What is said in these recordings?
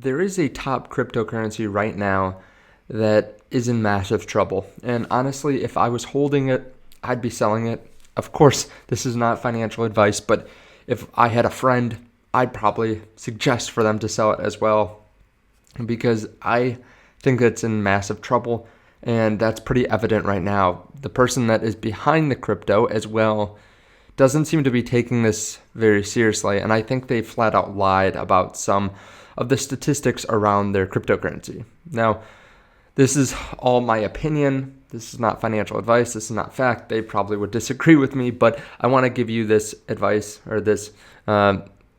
there is a top cryptocurrency right now that is in massive trouble. And honestly, if I was holding it, I'd be selling it. Of course, this is not financial advice, but if I had a friend, I'd probably suggest for them to sell it as well, because I think it's in massive trouble. And that's pretty evident right now. The person that is behind the crypto as well doesn't seem to be taking this very seriously. And I think they flat out lied about some of the statistics around their cryptocurrency. Now, this is all my opinion. This is not financial advice. This is not fact. They probably would disagree with me, but I want to give you this advice, or this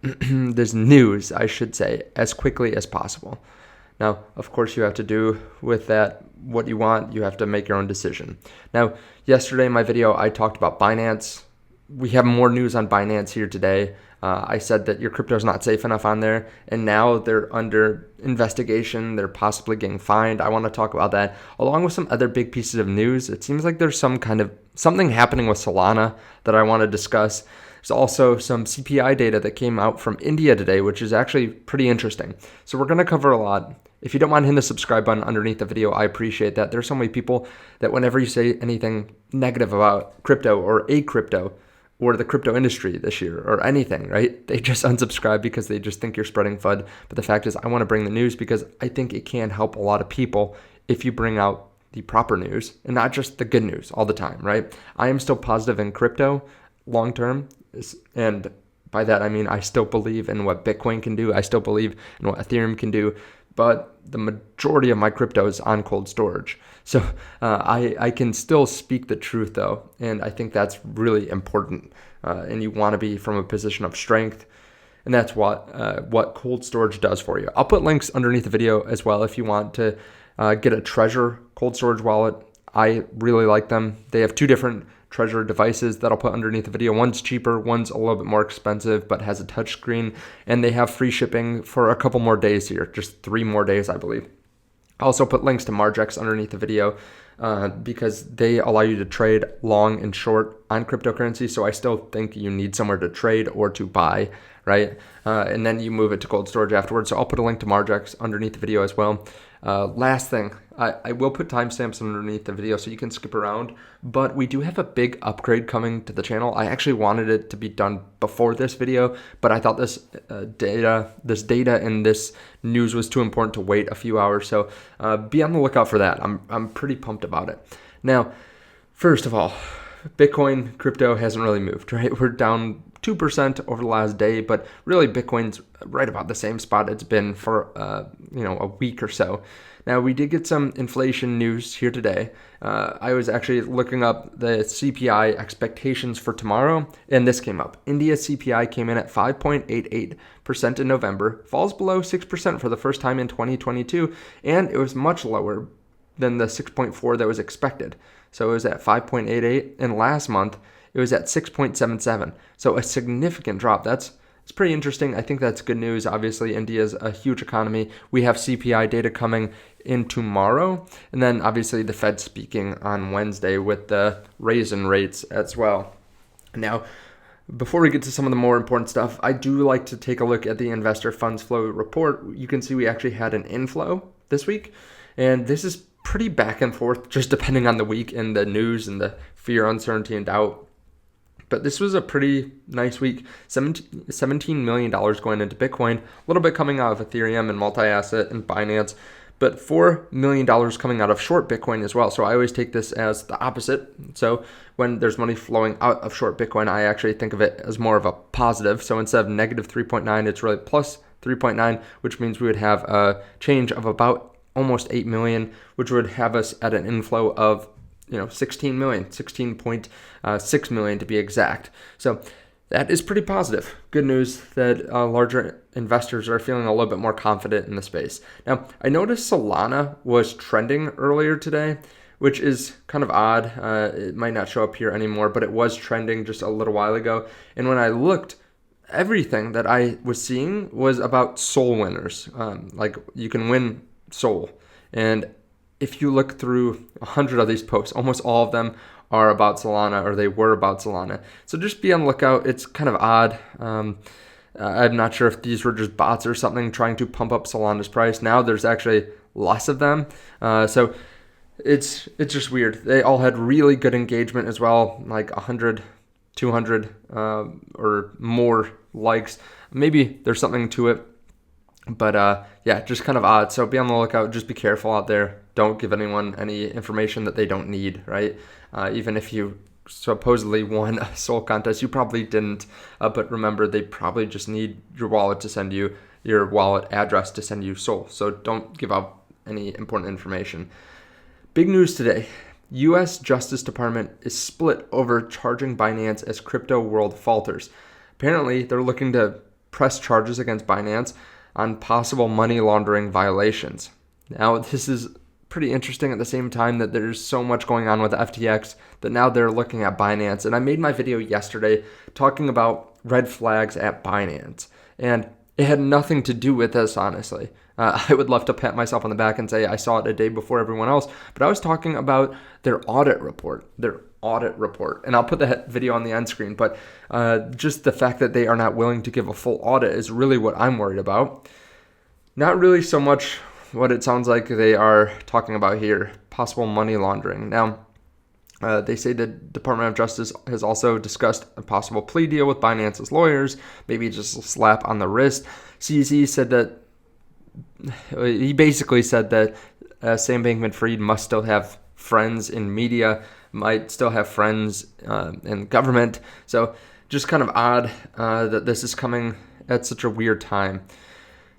this news, I should say, as quickly as possible. Now, of course, you have to do with that what you want. You have to make your own decision. Now, yesterday in my video, I talked about Binance. We have more news on Binance here today. I said that your crypto is not safe enough on there, and now they're under investigation. They're possibly getting fined. I want to talk about that, along with some other big pieces of news. It seems like there's something happening with Solana that I want to discuss. There's also some CPI data that came out from India today, which is actually pretty interesting. So we're going to cover a lot. If you don't mind hitting the subscribe button underneath the video, I appreciate that. There's so many people that whenever you say anything negative about crypto or a crypto, or the crypto industry this year, or anything, right? They just unsubscribe because they just think you're spreading FUD. But the fact is, I want to bring the news because I think it can help a lot of people if you bring out the proper news and not just the good news all the time, right? I am still positive in crypto long term. And by that, I mean, I still believe in what Bitcoin can do. I still believe in what Ethereum can do. But the majority of my crypto is on cold storage. So I can still speak the truth, though. And I think that's really important. And you want to be from a position of strength. And that's what cold storage does for you. I'll put links underneath the video as well if you want to get a Trezor cold storage wallet. I really like them. They have two different Trezor devices that I'll put underneath the video. One's cheaper, one's a little bit more expensive, but has a touch screen, and they have free shipping for a couple more days here, just 3 more days, I believe. I'll also put links to Margex underneath the video because they allow you to trade long and short on cryptocurrency. So I still think you need somewhere to trade or to buy, right? And then you move it to cold storage afterwards. So I'll put a link to Margex underneath the video as well. Last thing, I will put timestamps underneath the video so you can skip around, but we do have a big upgrade coming to the channel. I actually wanted it to be done before this video, but I thought this data and this news was too important to wait a few hours. So be on the lookout for that. I'm pretty pumped about it. Now, first of all, Bitcoin crypto hasn't really moved, right? We're down 2% over the last day, but really Bitcoin's right about the same spot it's been for a week or so. Now, we did get some inflation news here today. I was actually looking up the CPI expectations for tomorrow, and this came up. India's CPI came in at 5.88% in November, falls below 6% for the first time in 2022, and it was much lower than the 6.4 that was expected. So it was at 5.88, and last month it was at 6.77. So a significant drop. It's pretty interesting. I think that's good news. Obviously, India's a huge economy. We have CPI data coming in tomorrow, and then obviously the Fed speaking on Wednesday with the raise in rates as well. Now, before we get to some of the more important stuff, I do like to take a look at the investor funds flow report. You can see we actually had an inflow this week, and this is pretty back and forth, just depending on the week and the news and the fear, uncertainty, and doubt. But this was a pretty nice week. $17 million going into Bitcoin, a little bit coming out of Ethereum and multi-asset and Binance, but $4 million coming out of short Bitcoin as well. So I always take this as the opposite. So when there's money flowing out of short Bitcoin, I actually think of it as more of a positive. So instead of negative 3.9, it's really plus 3.9, which means we would have a change of about almost 8 million, which would have us at an inflow of 16 million, 16.6 million to be exact. So that is pretty positive. Good news that larger investors are feeling a little bit more confident in the space. Now, I noticed Solana was trending earlier today, which is kind of odd. It might not show up here anymore, but it was trending just a little while ago. And when I looked, everything that I was seeing was about Sol winners. Like you can win Sol. And if you look through 100 of these posts, almost all of them are about Solana, or they were about Solana. So just be on the lookout. It's kind of odd. I'm not sure if these were just bots or something trying to pump up Solana's price. Now there's actually less of them. So it's just weird. They all had really good engagement as well, like 100, 200 or more likes. Maybe there's something to it. But yeah, just kind of odd. So be on the lookout. Just be careful out there. Don't give anyone any information that they don't need, right? Even if you supposedly won a SOL contest, you probably didn't. But remember, they probably just need your wallet to send you your wallet address to send you SOL. So don't give out any important information. Big news today. U.S. Justice Department is split over charging Binance as crypto world falters. Apparently, they're looking to press charges against Binance on possible money laundering violations. Now, this is pretty interesting at the same time that there's so much going on with FTX that now they're looking at Binance. And I made my video yesterday talking about red flags at Binance. And it had nothing to do with this, honestly. I would love to pat myself on the back and say I saw it a day before everyone else, but I was talking about their audit report. And I'll put that video on the end screen, but just the fact that they are not willing to give a full audit is really what I'm worried about. Not really so much what it sounds like they are talking about here, possible money laundering. Now, they say the Department of Justice has also discussed a possible plea deal with Binance's lawyers, maybe just a slap on the wrist. CZ said that he basically said that Sam Bankman-Fried must still have friends in media, might still have friends in government. So just kind of odd that this is coming at such a weird time.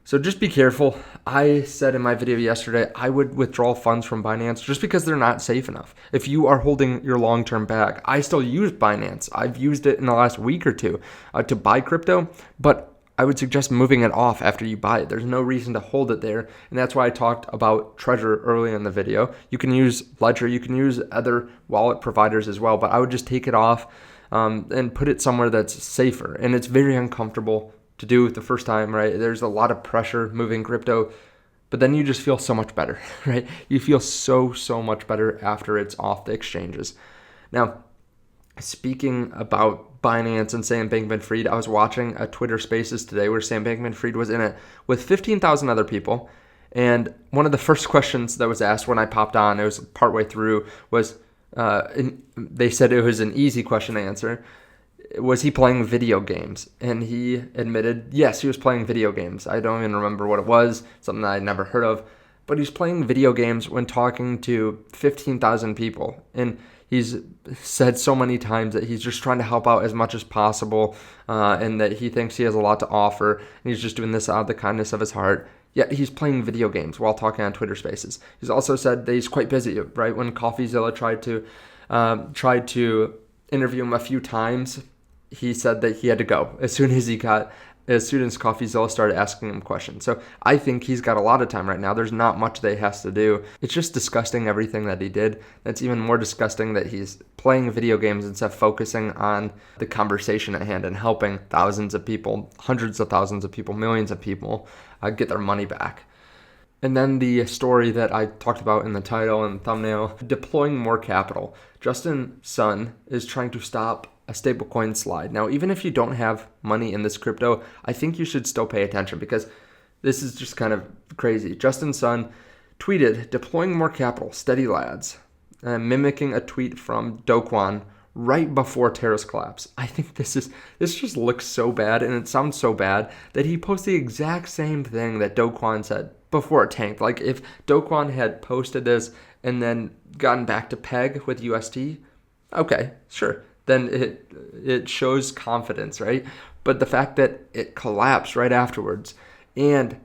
So just be careful. I said in my video yesterday, I would withdraw funds from Binance just because they're not safe enough. If you are holding your long-term bag, I still use Binance. I've used it in the last week or two to buy crypto, but I would suggest moving it off after you buy it. There's no reason to hold it there. And that's why I talked about Trezor early in the video. You can use Ledger, you can use other wallet providers as well, but I would just take it off and put it somewhere that's safer. And it's very uncomfortable to do the first time, right? There's a lot of pressure moving crypto, but then you just feel so much better, right? You feel so much better after it's off the exchanges. Now, speaking about Binance and Sam Bankman-Fried, I was watching a Twitter Spaces today where Sam Bankman-Fried was in it with 15,000 other people. And one of the first questions that was asked when I popped on, it was partway through, was they said it was an easy question to answer. Was he playing video games? And he admitted, yes, he was playing video games. I don't even remember what it was, something that I'd never heard of. But he's playing video games when talking to 15,000 people. And he's said so many times that he's just trying to help out as much as possible and that he thinks he has a lot to offer. And he's just doing this out of the kindness of his heart. Yet he's playing video games while talking on Twitter Spaces. He's also said that he's quite busy, right? When CoffeeZilla tried to interview him a few times, he said that he had to go as soon as CoffeeZilla started asking him questions. So I think he's got a lot of time right now. There's not much that he has to do. It's just disgusting everything that he did. It's even more disgusting that he's playing video games instead of focusing on the conversation at hand and helping thousands of people, hundreds of thousands of people, millions of people get their money back. And then the story that I talked about in the title and thumbnail, deploying more capital. Justin Sun is trying to stop a stablecoin slide. Now, even if you don't have money in this crypto, I think you should still pay attention because this is just kind of crazy. Justin Sun tweeted, deploying more capital, steady lads, mimicking a tweet from Do Kwon right before Terra's collapse. I think this just looks so bad and it sounds so bad that he posted the exact same thing that Do Kwon said before it tanked. Like if Do Kwon had posted this and then gotten back to peg with UST, okay, sure. Then it shows confidence, right? But the fact that it collapsed right afterwards and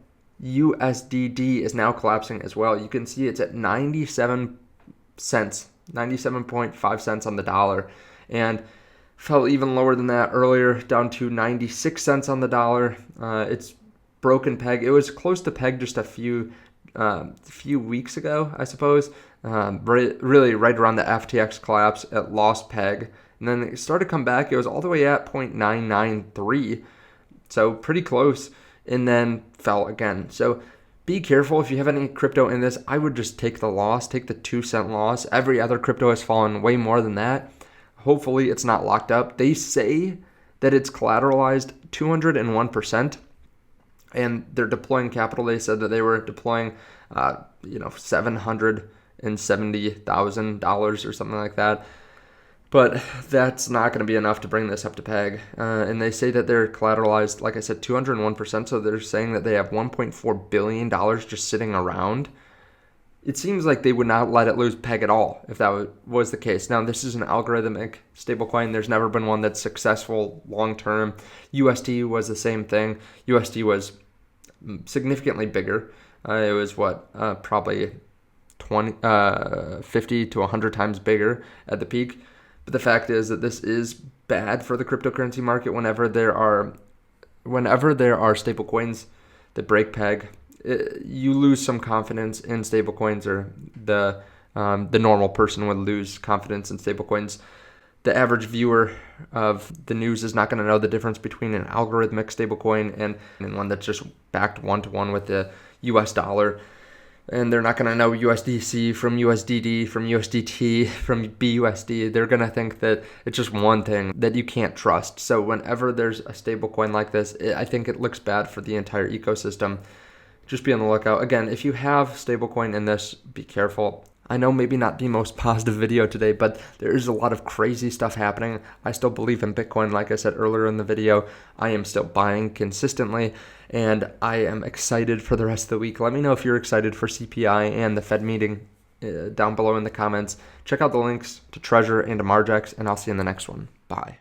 USDD is now collapsing as well. You can see it's at 97 cents, 97.5 cents on the dollar, and fell even lower than that earlier, down to 96 cents on the dollar. It's broken peg. It was close to peg just a few weeks ago, I suppose. Really right around the FTX collapse, it lost peg. And then it started to come back. It was all the way at 0.993, so pretty close, and then fell again. So be careful if you have any crypto in this. I would just take the loss, take the 2-cent loss. Every other crypto has fallen way more than that. Hopefully it's not locked up. They say that it's collateralized 201%, and they're deploying capital. They said that they were deploying, $770,000 or something like that. But that's not going to be enough to bring this up to peg. And they say that they're collateralized, like I said, 201%. So they're saying that they have $1.4 billion just sitting around. It seems like they would not let it lose peg at all if that was the case. Now, this is an algorithmic stablecoin. There's never been one that's successful long-term. USD was the same thing. USD was significantly bigger. It was probably 50 to 100 times bigger at the peak. But the fact is that this is bad for the cryptocurrency market whenever there are stablecoins that break peg. You lose some confidence in stablecoins, or the normal person would lose confidence in stablecoins. The average viewer of the news is not going to know the difference between an algorithmic stablecoin and one that's just backed one-to-one with the US dollar. And they're not going to know USDC from USDD, from USDT, from BUSD. They're going to think that it's just one thing that you can't trust. So whenever there's a stablecoin like this, I think it looks bad for the entire ecosystem. Just be on the lookout. Again, if you have stablecoin in this, be careful. I know maybe not the most positive video today, but there is a lot of crazy stuff happening. I still believe in Bitcoin. Like I said earlier in the video, I am still buying consistently, and I am excited for the rest of the week. Let me know if you're excited for CPI and the Fed meeting down below in the comments. Check out the links to Trezor and to Margex, and I'll see you in the next one. Bye.